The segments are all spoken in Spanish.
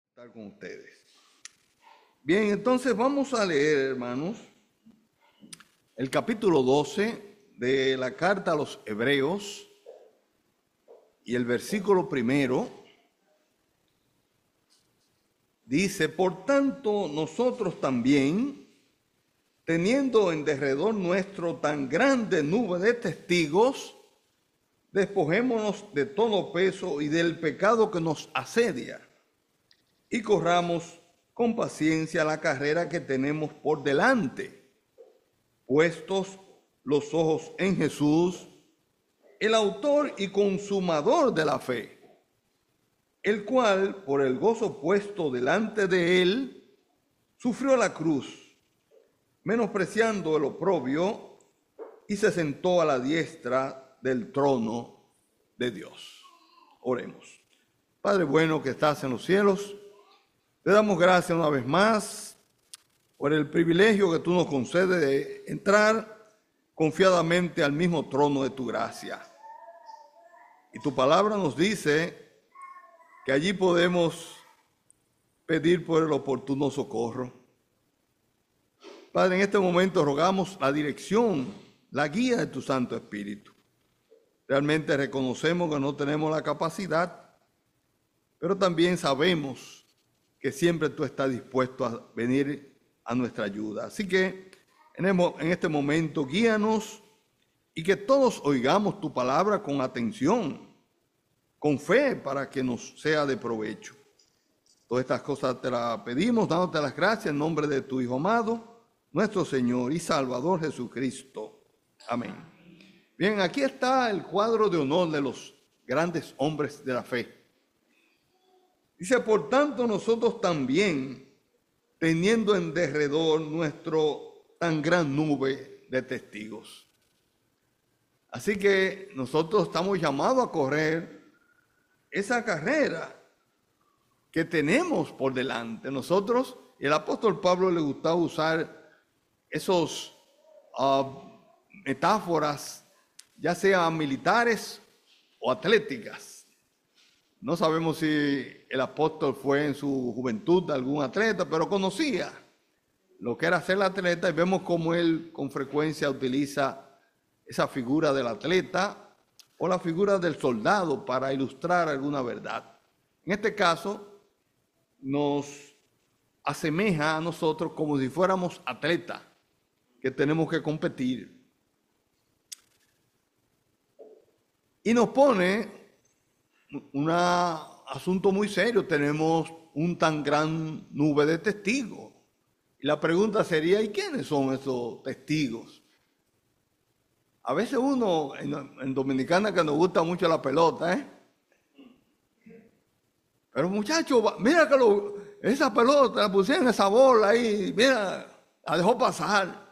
Estar con ustedes. Bien, entonces vamos a leer, hermanos, el capítulo 12 de la carta a los Hebreos y el versículo primero. Dice: por tanto, nosotros también, teniendo en derredor nuestro tan grande nube de testigos, despojémonos de todo peso y del pecado que nos asedia, y corramos con paciencia la carrera que tenemos por delante, puestos los ojos en Jesús, el autor y consumador de la fe, el cual, por el gozo puesto delante de él, sufrió la cruz, menospreciando el oprobio, y se sentó a la diestra del trono de Dios. Oremos. Padre bueno que estás en los cielos, te damos gracias una vez más por el privilegio que tú nos concedes de entrar confiadamente al mismo trono de tu gracia. Y tu palabra nos dice que allí podemos pedir por el oportuno socorro. Padre, en este momento rogamos la dirección, la guía de tu Santo Espíritu. Realmente reconocemos que no tenemos la capacidad, pero también sabemos que siempre tú estás dispuesto a venir a nuestra ayuda. Así que en este momento guíanos y que todos oigamos tu palabra con atención, con fe, para que nos sea de provecho. Todas estas cosas te las pedimos, dándote las gracias en nombre de tu Hijo amado, nuestro Señor y Salvador Jesucristo. Amén. Bien, aquí está el cuadro de honor de los grandes hombres de la fe. Dice: por tanto, nosotros también, teniendo en derredor nuestro tan gran nube de testigos. Así que nosotros estamos llamados a correr esa carrera que tenemos por delante. Nosotros, el apóstol Pablo le gustaba usar esos metáforas, ya sean militares o atléticas. No sabemos si el apóstol fue en su juventud algún atleta, pero conocía lo que era ser atleta, y vemos cómo él con frecuencia utiliza esa figura del atleta o la figura del soldado para ilustrar alguna verdad. En este caso, nos asemeja a nosotros como si fuéramos atletas que tenemos que competir. Y nos pone un asunto muy serio. Tenemos un tan gran nube de testigos. Y la pregunta sería: ¿y quiénes son esos testigos? A veces uno, en Dominicana, que nos gusta mucho la pelota, pero muchachos, mira que esa pelota la pusieron, esa bola ahí, mira, la dejó pasar.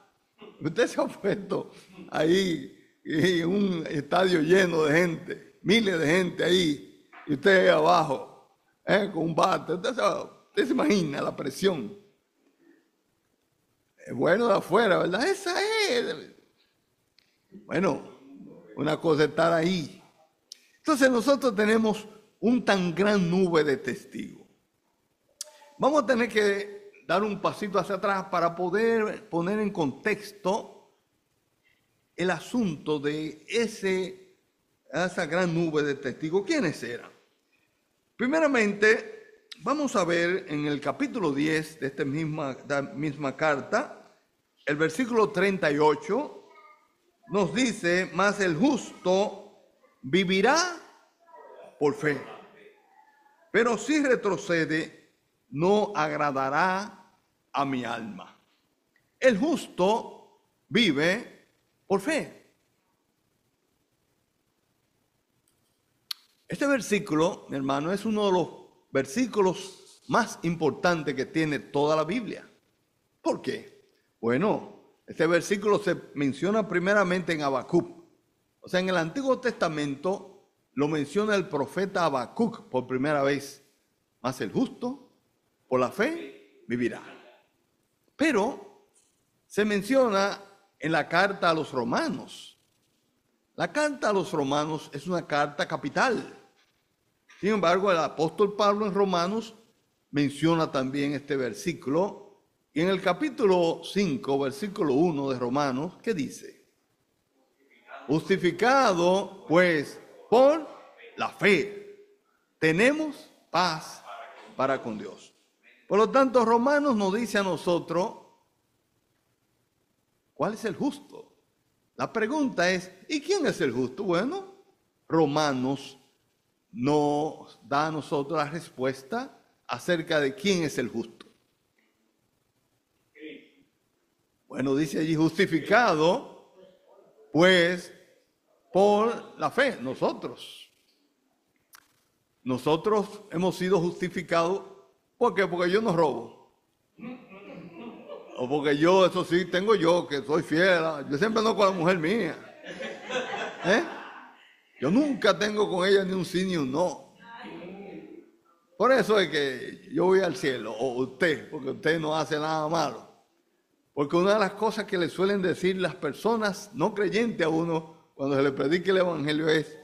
Usted se ha puesto ahí en un estadio lleno de gente, miles de gente ahí, y usted ahí abajo, con un bate. Usted se imagina la presión. Es bueno de afuera, ¿verdad? Esa es. Bueno, una cosa es estar ahí. Entonces nosotros tenemos un tan gran nube de testigos. Vamos a tener que dar un pasito hacia atrás para poder poner en contexto el asunto de esa gran nube de testigos. ¿Quiénes eran? Primeramente, vamos a ver en el capítulo 10 de esta misma carta, el versículo 38, nos dice: mas el justo vivirá por fe, pero si retrocede, no agradará a mi alma. El justo vive por fe. Este versículo, mi hermano, es uno de los versículos más importantes que tiene toda la Biblia. ¿Por qué? Bueno, este versículo se menciona primeramente en Habacuc. O sea, en el Antiguo Testamento lo menciona el profeta Habacuc por primera vez. Mas el justo, por la fe, vivirá. Pero se menciona en la carta a los Romanos. La carta a los romanos es una carta capital. Sin embargo, el apóstol Pablo en Romanos menciona también este versículo. Y en el capítulo 5, versículo 1 de Romanos, ¿qué dice? Justificado, pues, por la fe, tenemos paz para con Dios. Por lo tanto, Romanos nos dice a nosotros, ¿cuál es el justo? La pregunta es, ¿y quién es el justo? Bueno, Romanos nos da a nosotros la respuesta acerca de quién es el justo. Bueno, dice allí justificado, pues, por la fe, nosotros. Nosotros hemos sido justificados, ¿por qué? Porque yo no robo. O porque yo, eso sí, tengo yo, que soy fiel. Yo siempre ando con la mujer mía. Yo nunca tengo con ella ni un sí ni un no. Por eso es que yo voy al cielo, o usted, porque usted no hace nada malo. Porque una de las cosas que le suelen decir las personas no creyentes a uno cuando se le predica el evangelio es,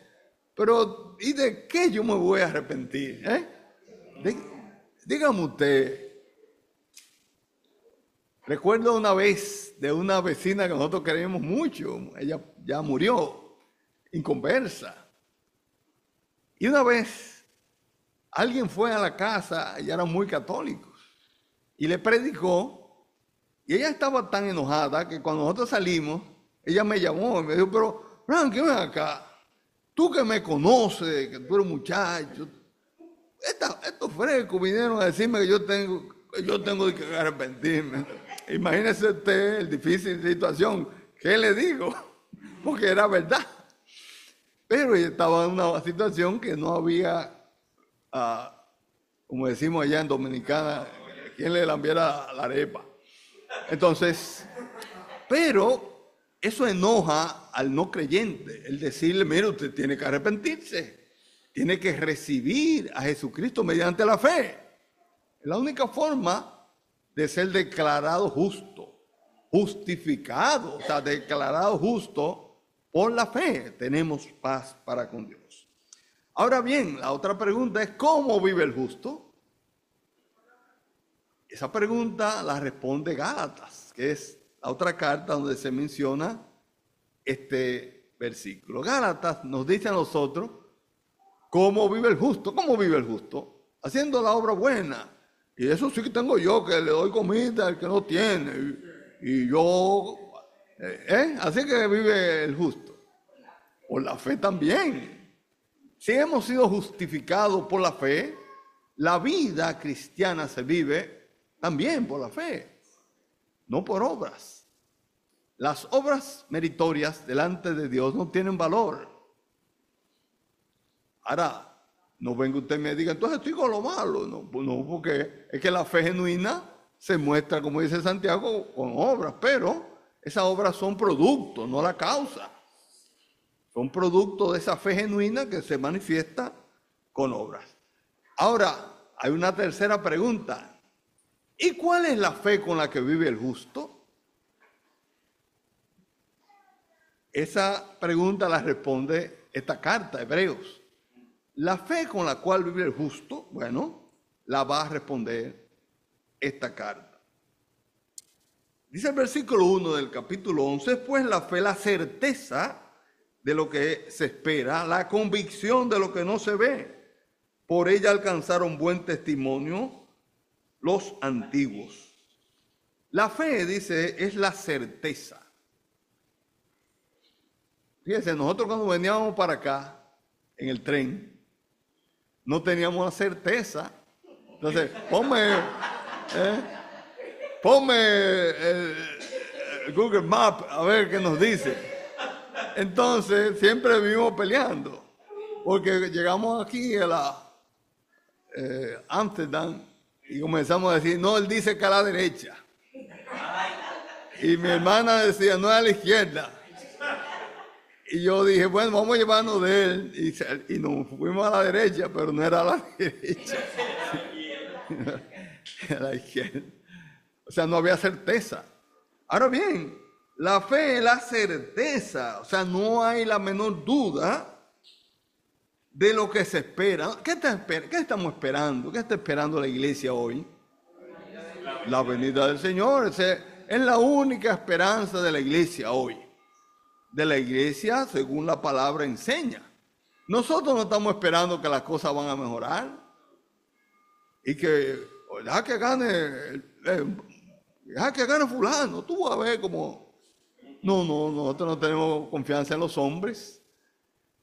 pero ¿y de qué yo me voy a arrepentir? Dígame usted. Recuerdo una vez de una vecina que nosotros queríamos mucho, ella ya murió, inconversa. Y una vez alguien fue a la casa, ella eran muy católicos, y le predicó, y ella estaba tan enojada que cuando nosotros salimos, ella me llamó y me dijo, pero Frank, ven acá, tú que me conoces, que tú eres muchacho, estos frescos vinieron a decirme que yo tengo que arrepentirme. Imagínese usted el difícil situación. ¿Qué le digo? Porque era verdad. Pero ella estaba en una situación que no había, como decimos allá en Dominicana, quien le lambiera la arepa. Entonces, pero eso enoja al no creyente. El decirle, mire, usted tiene que arrepentirse. Tiene que recibir a Jesucristo mediante la fe. Es la única forma de ser declarado justo, justificado, o sea, declarado justo por la fe. Tenemos paz para con Dios. Ahora bien, la otra pregunta es, ¿cómo vive el justo? Esa pregunta la responde Gálatas, que es la otra carta donde se menciona este versículo. Gálatas nos dice a nosotros, ¿cómo vive el justo? ¿Cómo vive el justo? Haciendo la obra buena. Y eso sí que tengo yo, que le doy comida al que no tiene. Y yo, así que vive el justo. Por la fe también. Si hemos sido justificados por la fe, la vida cristiana se vive también por la fe, no por obras. Las obras meritorias delante de Dios no tienen valor. Ahora, no venga usted y me diga, entonces estoy con lo malo. No, porque es que la fe genuina se muestra, como dice Santiago, con obras, pero esas obras son productos, no la causa. Son productos de esa fe genuina que se manifiesta con obras. Ahora, hay una tercera pregunta. ¿Y cuál es la fe con la que vive el justo? Esa pregunta la responde esta carta, Hebreos. La fe con la cual vive el justo, bueno, la va a responder esta carta. Dice el versículo 1 del capítulo 11, pues la fe, la certeza de lo que se espera, la convicción de lo que no se ve. Por ella alcanzaron buen testimonio los antiguos. La fe, dice, es la certeza. Fíjense, nosotros cuando veníamos para acá, en el tren, no teníamos la certeza. Entonces, ponme el Google Maps a ver qué nos dice. Entonces, siempre vivimos peleando. Porque llegamos aquí a la Amsterdam y comenzamos a decir, no, él dice que a la derecha. Y mi hermana decía, no, es a la izquierda. Y yo dije, bueno, vamos a llevarnos de él. Y nos fuimos a la derecha, pero no era a la derecha. A la izquierda. O sea, no había certeza. Ahora bien, La fe es la certeza, o sea, no hay la menor duda de lo que se espera. ¿Qué estamos esperando? ¿Qué está esperando la iglesia hoy? La venida del Señor. Es la única esperanza de la iglesia hoy. De la iglesia según la palabra enseña. Nosotros no estamos esperando que las cosas van a mejorar y que deja que gane fulano. Tú vas a ver cómo... No, nosotros no tenemos confianza en los hombres.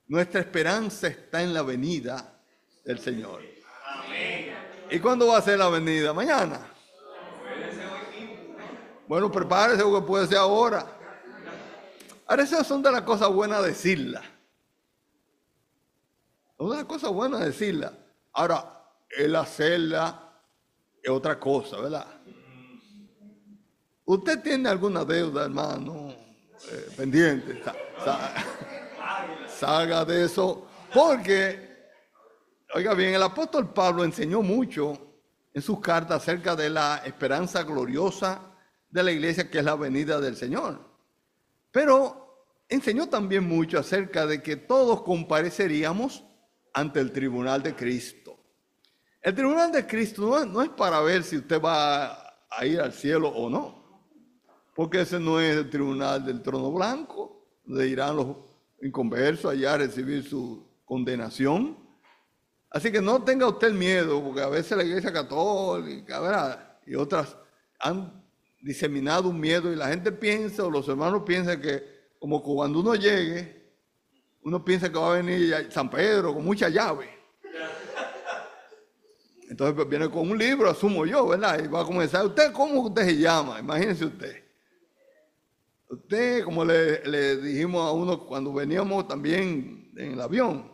Nuestra esperanza está en la venida del Señor. Amén. ¿Y cuándo va a ser la venida? Mañana. Bueno, prepárese porque puede ser ahora. Ahora, esas son de las cosas buenas decirlas. Son de las cosas buenas decirlas. Ahora, el hacerla es otra cosa, ¿verdad? ¿Usted tiene alguna deuda, hermano, pendiente? Salga de eso, porque, oiga bien, el apóstol Pablo enseñó mucho en sus cartas acerca de la esperanza gloriosa de la iglesia, que es la venida del Señor. Pero enseñó también mucho acerca de que todos compareceríamos ante el tribunal de Cristo. El tribunal de Cristo no es para ver si usted va a ir al cielo o no, porque ese no es el tribunal del trono blanco, donde irán los inconversos allá a recibir su condenación. Así que no tenga usted miedo, porque a veces la iglesia católica, ¿verdad?, y otras han diseminado un miedo y la gente piensa, o los hermanos piensan que como cuando uno llegue, uno piensa que va a venir San Pedro con mucha llave. Entonces pues, viene con un libro, asumo yo, ¿verdad? Y va a comenzar, ¿usted cómo usted se llama? Imagínense usted. Usted, como le dijimos a uno cuando veníamos también en el avión,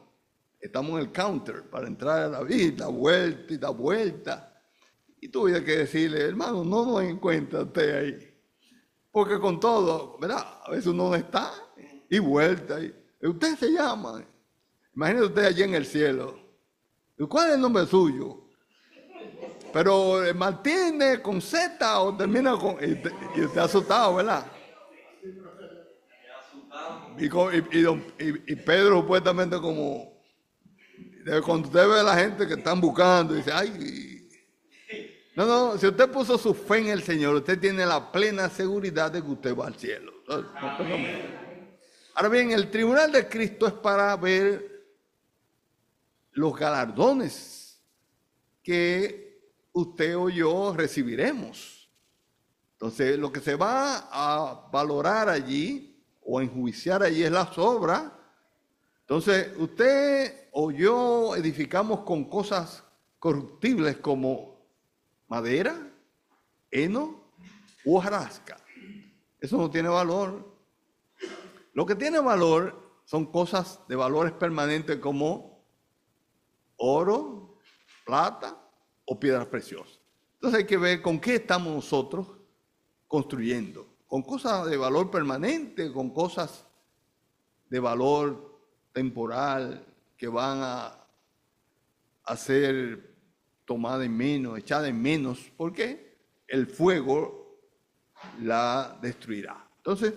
estamos en el counter para entrar a la vida, da vuelta y da vuelta. Y tuve que decirle, hermano, no nos encuentra usted ahí. Porque con todo, ¿verdad? A veces uno no está y vuelta. Y usted se llama. Imagínese usted allí en el cielo. ¿Y cuál es el nombre suyo? Pero Martínez con Z o termina con... Y usted asustado, ¿verdad? Y Pedro supuestamente como... Cuando usted ve a la gente que están buscando, dice, ay... No, si usted puso su fe en el Señor, usted tiene la plena seguridad de que usted va al cielo. Ahora bien, el tribunal de Cristo es para ver los galardones que usted o yo recibiremos. Entonces, lo que se va a valorar allí o a enjuiciar allí es las obras. Entonces, usted o yo edificamos con cosas corruptibles como madera, heno u hojarasca. Eso no tiene valor. Lo que tiene valor son cosas de valores permanentes como oro, plata o piedras preciosas. Entonces hay que ver con qué estamos nosotros construyendo. Con cosas de valor permanente, con cosas de valor temporal que van a ser tomadas en menos, echadas en menos, porque el fuego la destruirá. Entonces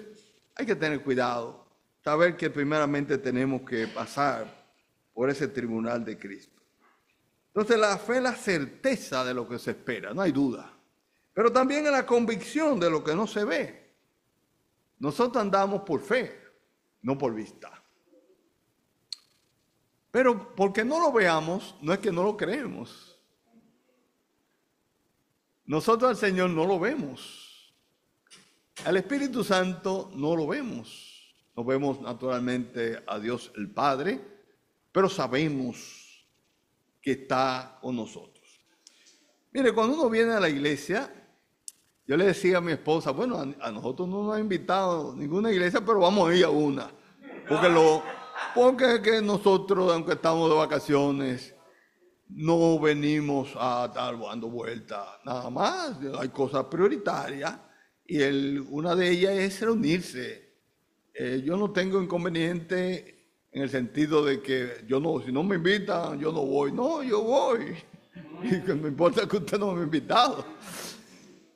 hay que tener cuidado, saber que primeramente tenemos que pasar por ese tribunal de Cristo. Entonces la fe es la certeza de lo que se espera, no hay duda. Pero también es la convicción de lo que no se ve. Nosotros andamos por fe, no por vista. Pero porque no lo veamos, no es que no lo creemos. Nosotros al Señor no lo vemos. Al Espíritu Santo no lo vemos. No vemos naturalmente a Dios el Padre, pero sabemos que está con nosotros. Mire, cuando uno viene a la iglesia, yo le decía a mi esposa, bueno, a nosotros no nos ha invitado ninguna iglesia, pero vamos a ir a una. Porque que nosotros, aunque estamos de vacaciones, no venimos a estar dando vueltas, nada más. Hay cosas prioritarias y una de ellas es reunirse. Yo no tengo inconveniente en el sentido de que si no me invitan, yo no voy. No, yo voy. Y que me importa que usted no me ha invitado.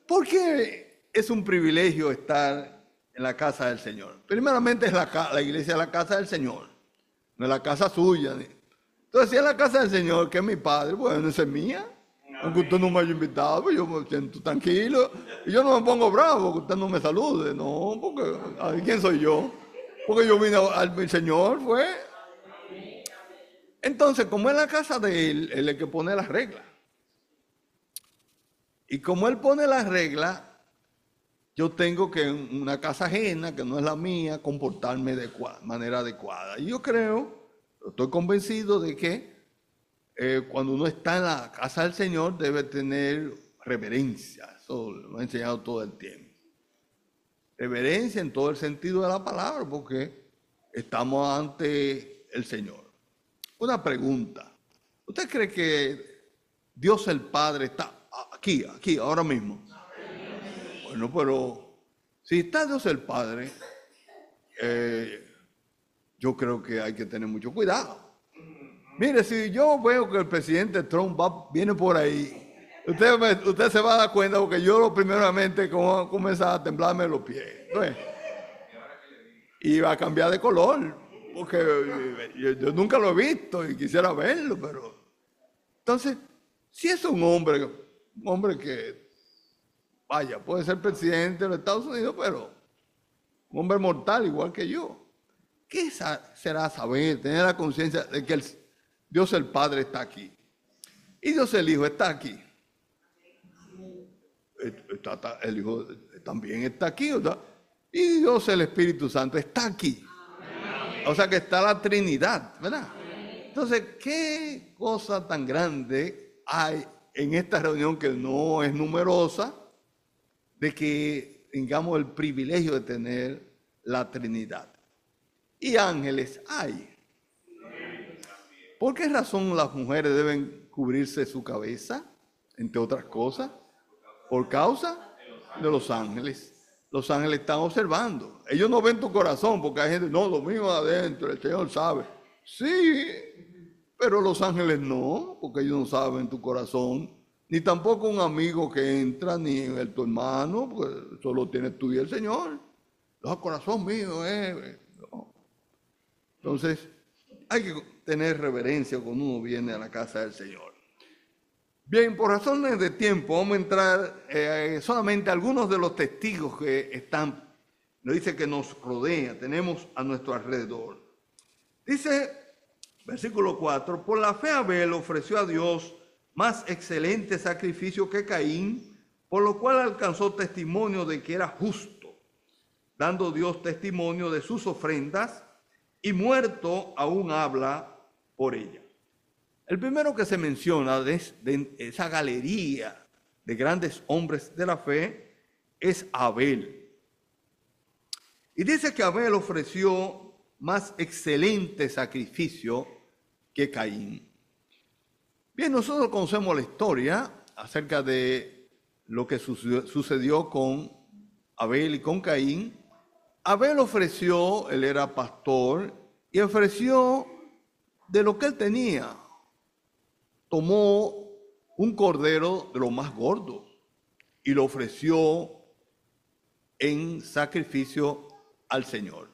Porque es un privilegio estar en la casa del Señor. Primeramente es la iglesia es la casa del Señor, no es la casa suya. Entonces, si es la casa del Señor, que es mi padre, bueno, esa es mía. Aunque usted no me haya invitado, pues yo me siento tranquilo. Y yo no me pongo bravo que usted no me salude. No, porque ¿quién soy yo? Porque yo vine al Señor, fue. Entonces, como es la casa de Él, Él es el que pone las reglas. Y como Él pone las reglas, yo tengo que en una casa ajena, que no es la mía, comportarme de manera adecuada. Y yo creo, estoy convencido de que cuando uno está en la casa del Señor debe tener reverencia. Eso lo he enseñado todo el tiempo. Reverencia en todo el sentido de la palabra, porque estamos ante el Señor. Una pregunta. ¿Usted cree que Dios el Padre está aquí, ahora mismo? Bueno, pero si está Dios el Padre, yo creo que hay que tener mucho cuidado. Mire, si yo veo que el presidente Trump viene por ahí, usted se va a dar cuenta porque yo primeramente comienza a temblarme los pies. ¿No? Y va a cambiar de color, porque yo nunca lo he visto y quisiera verlo, pero... Entonces, si es un hombre que, vaya, puede ser presidente de los Estados Unidos, pero un hombre mortal igual que yo, ¿qué será saber, tener la conciencia de que Dios el Padre está aquí? Y Dios el Hijo está aquí. El Hijo también está aquí, ¿verdad? Y Dios el Espíritu Santo está aquí. O sea que está la Trinidad, ¿verdad? Entonces, ¿qué cosa tan grande hay en esta reunión que no es numerosa, de que tengamos el privilegio de tener la Trinidad? Y ángeles hay. ¿Por qué razón las mujeres deben cubrirse su cabeza, entre otras cosas? Por causa de los ángeles. Los ángeles están observando. Ellos no ven tu corazón, porque hay gente, no, lo mío adentro, el Señor sabe. Sí, pero los ángeles no, porque ellos no saben tu corazón. Ni tampoco un amigo que entra, ni tu hermano, porque solo tienes tú y el Señor. El corazón mío, no. Entonces, hay que tener reverencia cuando uno viene a la casa del Señor. Bien, por razones de tiempo, vamos a entrar solamente algunos de los testigos que están, nos dice que nos rodea, tenemos a nuestro alrededor. Dice, versículo 4, por la fe Abel ofreció a Dios más excelente sacrificio que Caín, por lo cual alcanzó testimonio de que era justo, dando Dios testimonio de sus ofrendas, y muerto aún habla por ella. El primero que se menciona de esa galería de grandes hombres de la fe es Abel. Y dice que Abel ofreció más excelente sacrificio que Caín. Bien, nosotros conocemos la historia acerca de lo que sucedió con Abel y con Caín. Abel ofreció, él era pastor, y ofreció de lo que él tenía. Tomó un cordero de lo más gordo y lo ofreció en sacrificio al Señor.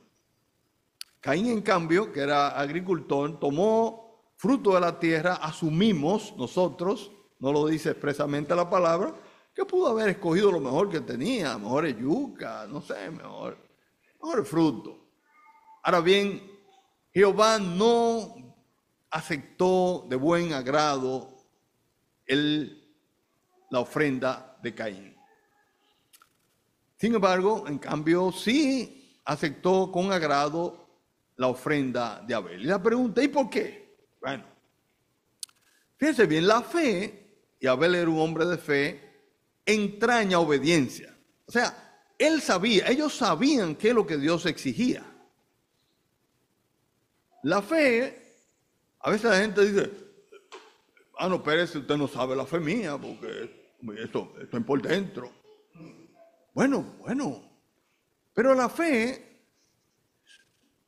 Caín, en cambio, que era agricultor, tomó fruto de la tierra, asumimos nosotros, no lo dice expresamente la palabra, que pudo haber escogido lo mejor que tenía, mejores yuca, no sé, mejor fruto. Ahora bien, Jehová no aceptó de buen agrado la ofrenda de Caín. Sin embargo, en cambio, sí aceptó con agrado la ofrenda de Abel. Y la pregunta, ¿y por qué? Bueno, fíjense bien, la fe, y Abel era un hombre de fe, entraña obediencia. O sea, ellos sabían qué es lo que Dios exigía. La fe, a veces la gente dice, no, Pérez, usted no sabe la fe mía, porque esto es por dentro. Bueno, pero la fe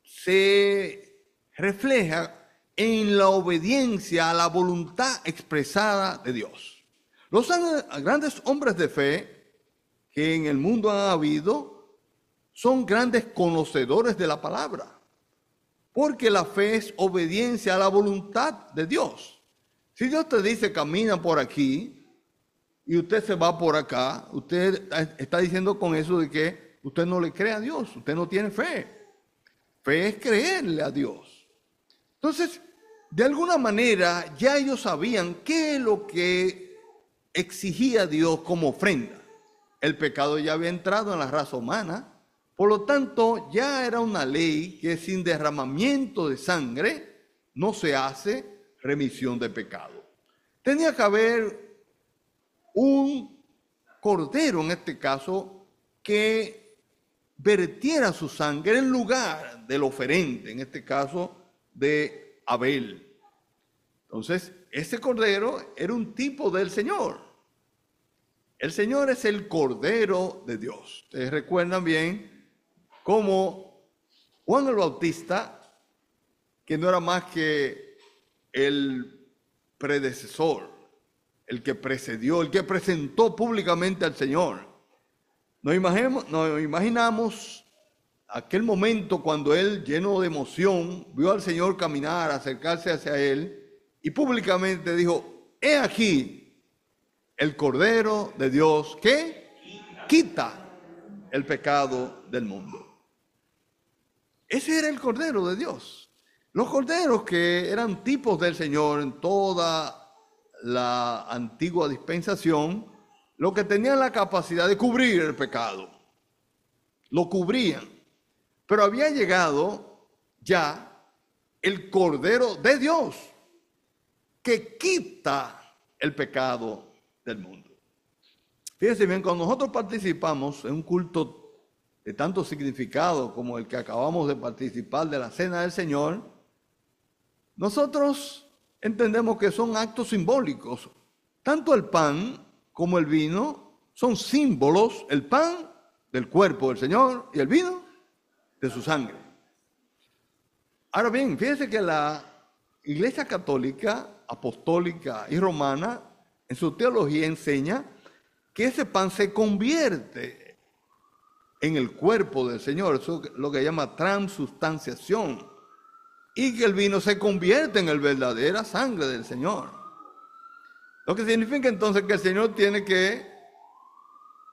se refleja en la obediencia a la voluntad expresada de Dios. Los grandes hombres de fe que en el mundo han habido son grandes conocedores de la palabra, porque la fe es obediencia a la voluntad de Dios. Si Dios te dice camina por aquí y usted se va por acá, usted está diciendo con eso de que usted no le cree a Dios, usted no tiene fe. Fe es creerle a Dios. Entonces, de alguna manera ya ellos sabían qué es lo que exigía Dios como ofrenda. El pecado ya había entrado en la raza humana, por lo tanto ya era una ley que sin derramamiento de sangre no se hace remisión de pecado. Tenía que haber un cordero, en este caso, que vertiera su sangre en lugar del oferente, en este caso de Abel. Entonces, ese cordero era un tipo del Señor. El Señor es el Cordero de Dios. Ustedes recuerdan bien cómo Juan el Bautista, que no era más que el predecesor, el que precedió, el que presentó públicamente al Señor. Nos imaginamos aquel momento cuando él, lleno de emoción, vio al Señor caminar, acercarse hacia él y públicamente dijo: he aquí el Cordero de Dios que quita el pecado del mundo. Ese era el Cordero de Dios. Los corderos, que eran tipos del Señor en toda la antigua dispensación, lo que tenían la capacidad de cubrir el pecado, lo cubrían. Pero había llegado ya el Cordero de Dios que quita el pecado del mundo. Fíjense bien, cuando nosotros participamos en un culto de tanto significado como el que acabamos de participar de la Cena del Señor, nosotros entendemos que son actos simbólicos. Tanto el pan como el vino son símbolos, el pan del cuerpo del Señor y el vino de su sangre. Ahora bien, fíjense que la Iglesia Católica, Apostólica y Romana, en su teología enseña que ese pan se convierte en el cuerpo del Señor, eso es lo que llama transubstanciación, y que el vino se convierte en la verdadera sangre del Señor. Lo que significa entonces que el Señor tiene que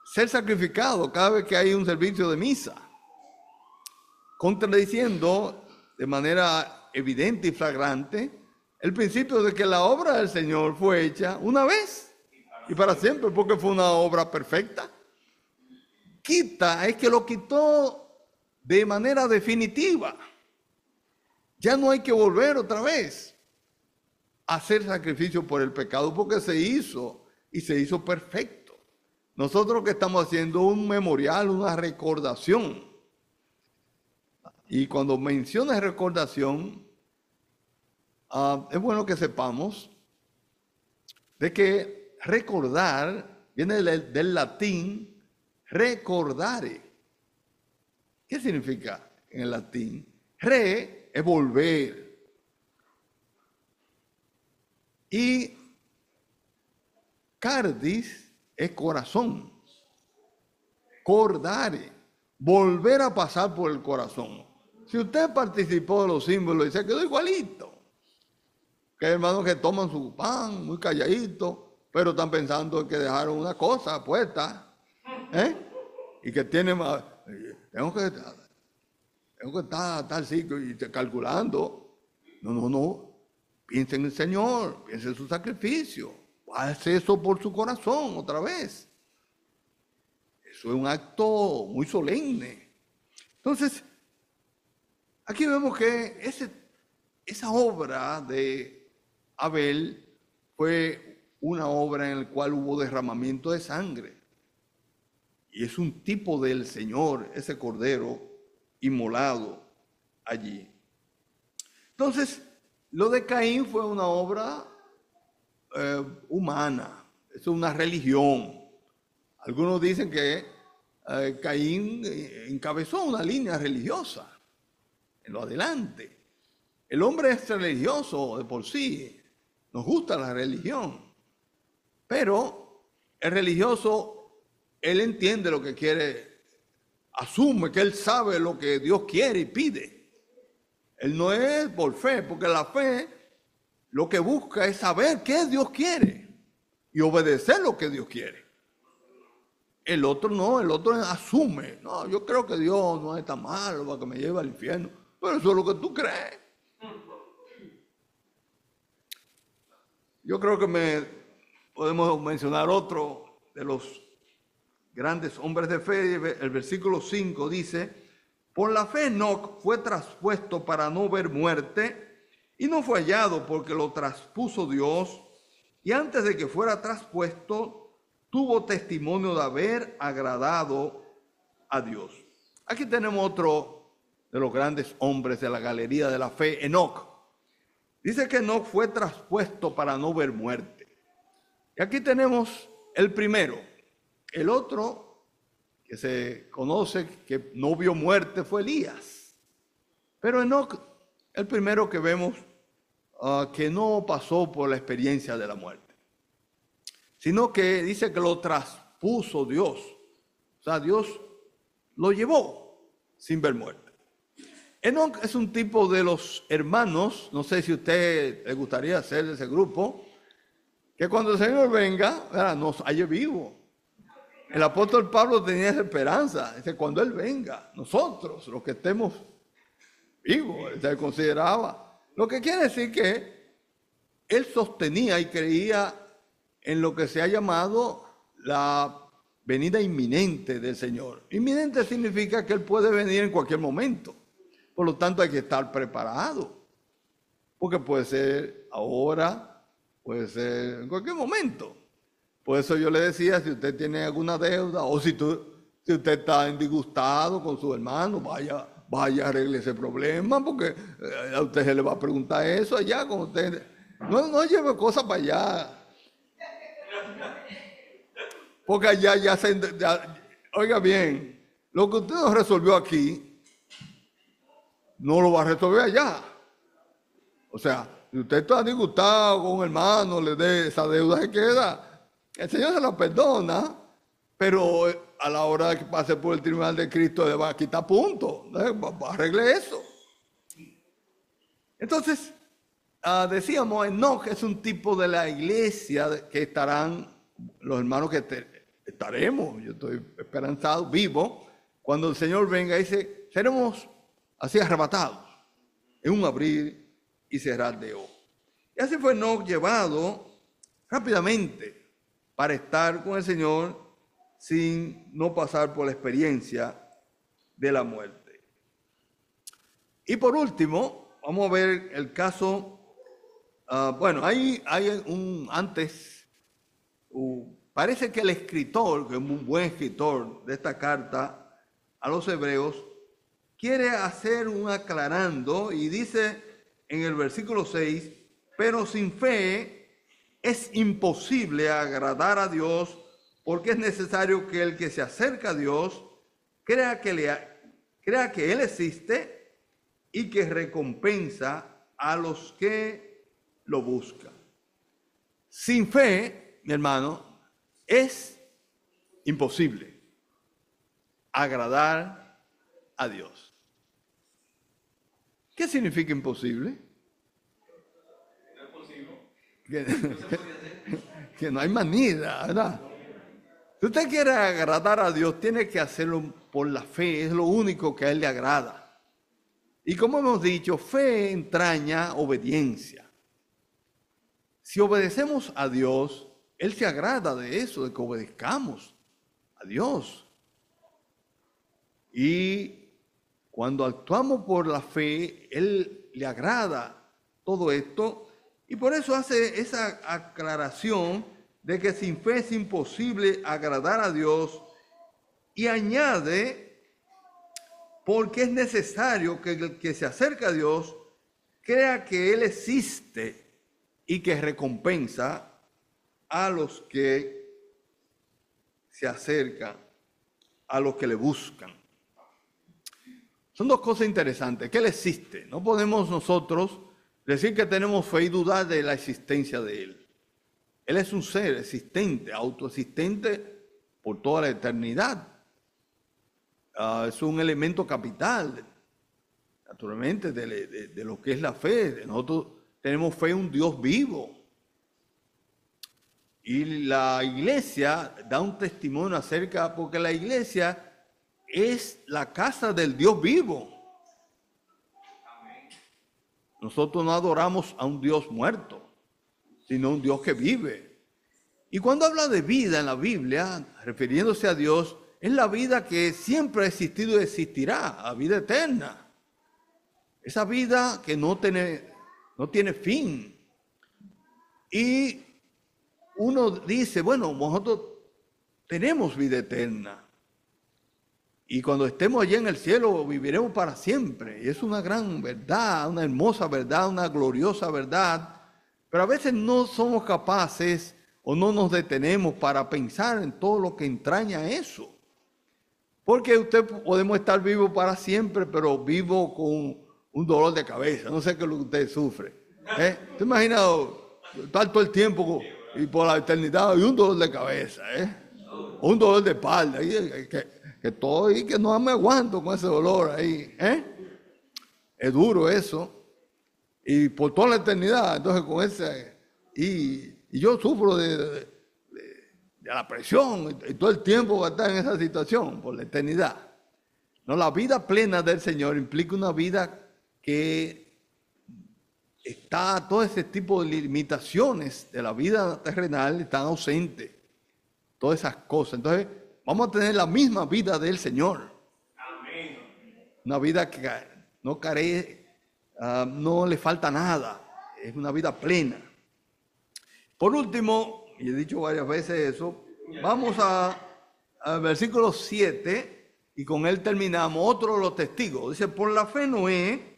ser sacrificado cada vez que hay un servicio de misa, contradiciendo de manera evidente y flagrante el principio de que la obra del Señor fue hecha una vez y para siempre, porque fue una obra perfecta. Quita es que lo quitó de manera definitiva. Ya no hay que volver otra vez a hacer sacrificio por el pecado, porque se hizo y se hizo perfecto. Nosotros lo que estamos haciendo es un memorial, una recordación. Y cuando menciona recordación, es bueno que sepamos de que recordar viene del latín recordare. ¿Qué significa en el latín? Re es volver. Y cardis es corazón. Cordare, volver a pasar por el corazón. Si usted participó de los símbolos y se quedó igualito, que hay hermanos que toman su pan muy calladito, pero están pensando que dejaron una cosa puesta, y que tienen más, tengo que estar tal sitio y calculando. No, piensen en el Señor, piensen en su sacrificio, hace eso por su corazón otra vez. Eso es un acto muy solemne. Entonces, aquí vemos que esa obra de Abel fue una obra en la cual hubo derramamiento de sangre. Y es un tipo del Señor, ese cordero inmolado allí. Entonces, lo de Caín fue una obra humana, es una religión. Algunos dicen que Caín encabezó una línea religiosa en lo adelante. El hombre es religioso de por sí, nos gusta la religión, pero el religioso, él entiende lo que quiere asume que él sabe lo que Dios quiere y pide. Él no es por fe, porque la fe lo que busca es saber qué Dios quiere y obedecer lo que Dios quiere. El otro no, el otro asume. No, yo creo que Dios no es tan malo para que me lleve al infierno, pero eso es lo que tú crees. Yo creo que podemos mencionar otro de los grandes hombres de fe. El versículo 5 dice: por la fe Enoc fue traspuesto para no ver muerte, y no fue hallado porque lo traspuso Dios, y antes de que fuera traspuesto, tuvo testimonio de haber agradado a Dios. Aquí tenemos otro de los grandes hombres de la galería de la fe, Enoc. Dice que Enoc fue traspuesto para no ver muerte. Y aquí tenemos el primero. El otro que se conoce que no vio muerte fue Elías. Pero Enoc, el primero que vemos que no pasó por la experiencia de la muerte, sino que dice que lo traspuso Dios. O sea, Dios lo llevó sin ver muerte. Enoc es un tipo de los hermanos, no sé si a usted le gustaría ser de ese grupo, que cuando el Señor venga, nos halle vivo. El apóstol Pablo tenía esa esperanza, dice, cuando Él venga, nosotros, los que estemos vivos, se consideraba. Lo que quiere decir que él sostenía y creía en lo que se ha llamado la venida inminente del Señor. Inminente significa que Él puede venir en cualquier momento. Por lo tanto, hay que estar preparado. Porque puede ser ahora, puede ser en cualquier momento. Por eso yo le decía, si usted tiene alguna deuda o si usted está disgustado con su hermano, vaya, arregle ese problema, porque a usted se le va a preguntar eso allá con usted. No lleve cosas para allá. Porque allá oiga bien, lo que usted no resolvió aquí, no lo va a resolver allá. O sea, si usted está disgustado con un hermano, le dé esa deuda que queda, el Señor se la perdona, pero a la hora de que pase por el tribunal de Cristo le va a quitar puntos. Arregle eso. Entonces, decíamos, Enoc es un tipo de la iglesia que estarán los hermanos que estaremos, yo estoy esperanzado, vivo, cuando el Señor venga, dice, seremos así arrebatados, en un abrir y cerrar de ojos. Y así fue Enoc llevado rápidamente para estar con el Señor sin no pasar por la experiencia de la muerte. Y por último, vamos a ver el caso, hay un antes, parece que el escritor, que es un buen escritor de esta carta a los hebreos, quiere hacer un aclarando y dice en el versículo 6, pero sin fe es imposible agradar a Dios, porque es necesario que el que se acerca a Dios crea que Él existe y que recompensa a los que lo buscan. Sin fe, mi hermano, es imposible agradar a Dios. ¿Qué significa imposible? No es posible. Que no hay manera, ¿verdad? Si usted quiere agradar a Dios, tiene que hacerlo por la fe, es lo único que a Él le agrada. Y como hemos dicho, fe entraña obediencia. Si obedecemos a Dios, Él se agrada de eso, de que obedezcamos a Dios. Y cuando actuamos por la fe, Él le agrada todo esto. Y por eso hace esa aclaración de que sin fe es imposible agradar a Dios. Y añade, porque es necesario que el que se acerca a Dios crea que Él existe y que recompensa a los que se acercan, a los que le buscan. Son dos cosas interesantes. Que Él existe. No podemos nosotros decir que tenemos fe y dudar de la existencia de Él. Él es un ser existente, autoexistente por toda la eternidad. es un elemento capital, naturalmente, de lo que es la fe. Nosotros tenemos fe en un Dios vivo. Y la iglesia da un testimonio acerca, porque la iglesia es la casa del Dios vivo. Nosotros no adoramos a un Dios muerto, sino a un Dios que vive. Y cuando habla de vida en la Biblia, refiriéndose a Dios, es la vida que siempre ha existido y existirá, la vida eterna. Esa vida que no tiene fin. Y uno dice, bueno, nosotros tenemos vida eterna. Y cuando estemos allí en el cielo, viviremos para siempre. Y es una gran verdad, una hermosa verdad, una gloriosa verdad. Pero a veces no somos capaces o no nos detenemos para pensar en todo lo que entraña eso. Porque podemos estar vivos para siempre, pero vivo con un dolor de cabeza. No sé qué es lo que usted sufre. ¿Te imaginas estar todo el tiempo y por la eternidad y un dolor de cabeza? O un dolor de espalda. Que no me aguanto con ese dolor ahí. Es duro eso. Y por toda la eternidad, entonces con ese... Y yo sufro de la presión y todo el tiempo va a estar en esa situación por la eternidad. No, la vida plena del Señor implica una vida que está, todo ese tipo de limitaciones de la vida terrenal están ausentes. Todas esas cosas. Entonces, vamos a tener la misma vida del Señor. Amén. Una vida que no carece, no le falta nada. Es una vida plena. Por último, y he dicho varias veces eso, vamos al versículo 7 y con él terminamos. Otro de los testigos. Dice, por la fe Noé,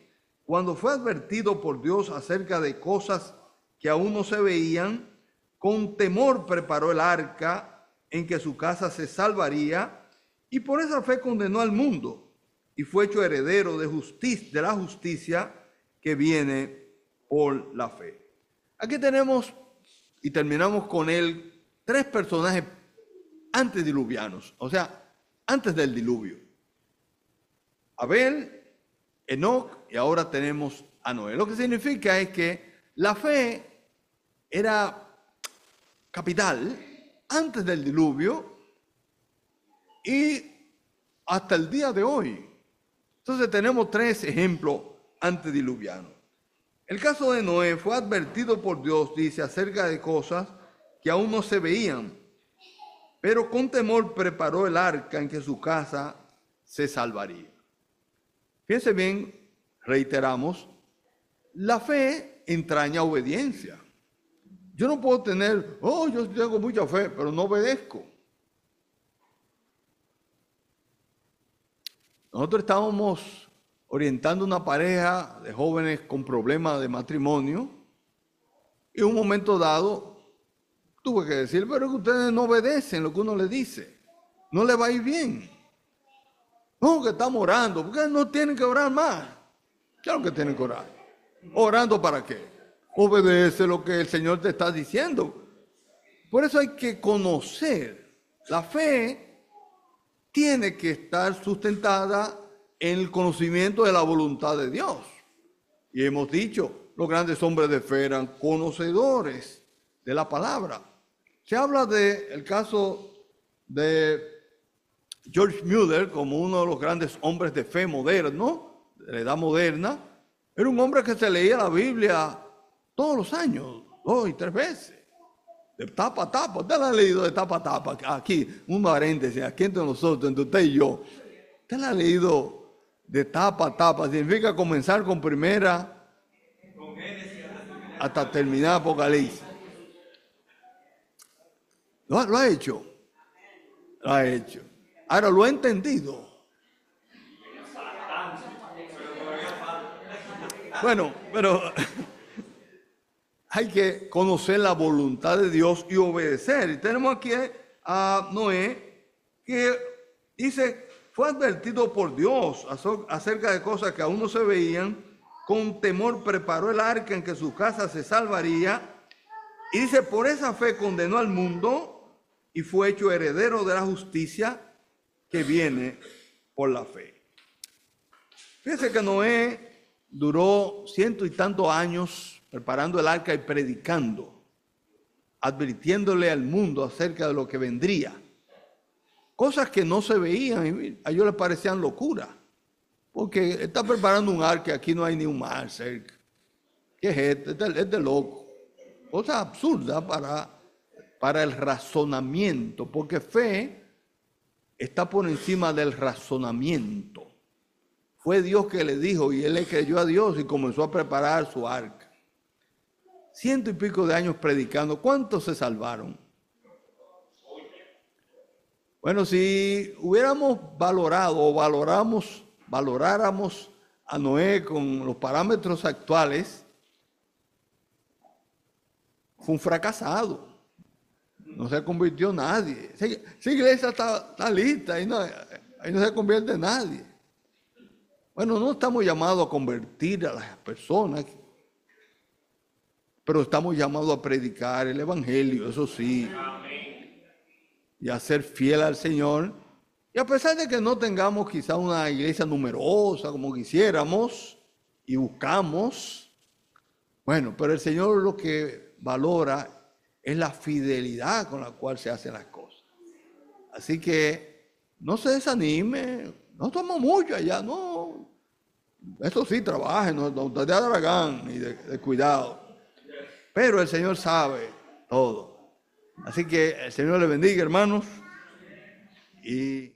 cuando fue advertido por Dios acerca de cosas que aún no se veían, con temor preparó el arca en que su casa se salvaría, y por esa fe condenó al mundo y fue hecho heredero de la justicia que viene por la fe. Aquí tenemos, y terminamos con él, 3 personajes antediluvianos, o sea, antes del diluvio. Abel, Enoc y ahora tenemos a Noé. Lo que significa es que la fe era capital antes del diluvio y hasta el día de hoy. Entonces tenemos 3 ejemplos antediluvianos. El caso de Noé fue advertido por Dios, dice, acerca de cosas que aún no se veían, pero con temor preparó el arca en que su casa se salvaría. Fíjense bien, reiteramos, la fe entraña obediencia. Yo no puedo tener, yo tengo mucha fe, pero no obedezco. Nosotros estábamos orientando una pareja de jóvenes con problemas de matrimonio y en un momento dado tuve que decir, pero que ustedes no obedecen lo que uno les dice, no les va a ir bien. No, que estamos orando, porque no tienen que orar más. Claro que tienen que orar. ¿Orando para qué? Obedece lo que el Señor te está diciendo. Por eso hay que conocer. La fe tiene que estar sustentada en el conocimiento de la voluntad de Dios. Y hemos dicho, los grandes hombres de fe eran conocedores de la palabra. Se habla del caso de George Mueller como uno de los grandes hombres de fe moderno, de la edad moderna. Era un hombre que se leía la Biblia todos los años, 2 y 3 veces, de tapa a tapa. Usted la ha leído de tapa a tapa. Aquí, un paréntesis, aquí entre nosotros, entre usted y yo. Usted la ha leído de tapa a tapa. Significa comenzar con primera hasta terminar Apocalipsis. ¿Lo ha hecho? Lo ha hecho. Ahora lo he entendido. Bueno, pero hay que conocer la voluntad de Dios y obedecer. Y tenemos aquí a Noé que dice, fue advertido por Dios acerca de cosas que aún no se veían, con temor preparó el arca en que su casa se salvaría, y dice, por esa fe condenó al mundo y fue hecho heredero de la justicia que viene por la fe. Fíjense que Noé duró 100 y tantos años preparando el arca y predicando, advirtiéndole al mundo acerca de lo que vendría. Cosas que no se veían, a ellos les parecían locura. Porque está preparando un arca y aquí no hay ni un mar cerca. ¿Qué es esto? Es de loco. Cosa absurda para el razonamiento, porque fe está por encima del razonamiento. Fue Dios que le dijo y él le creyó a Dios y comenzó a preparar su arca. 100 y pico de años predicando. ¿Cuántos se salvaron? Bueno, si hubiéramos valorado o valoráramos a Noé con los parámetros actuales, fue un fracasado. No se convirtió nadie. Esa iglesia está lista, ahí no se convierte nadie. Bueno, no estamos llamados a convertir a las personas, pero estamos llamados a predicar el evangelio, eso sí. Y a ser fiel al Señor. Y a pesar de que no tengamos quizá una iglesia numerosa como quisiéramos y buscamos, bueno, pero el Señor lo que valora es la fidelidad con la cual se hacen las cosas. Así que no se desanime, no tomamos mucho allá, no. Eso sí, trabajen, no te da dragán y de cuidado. Pero el Señor sabe todo. Así que el Señor le bendiga, hermanos. Y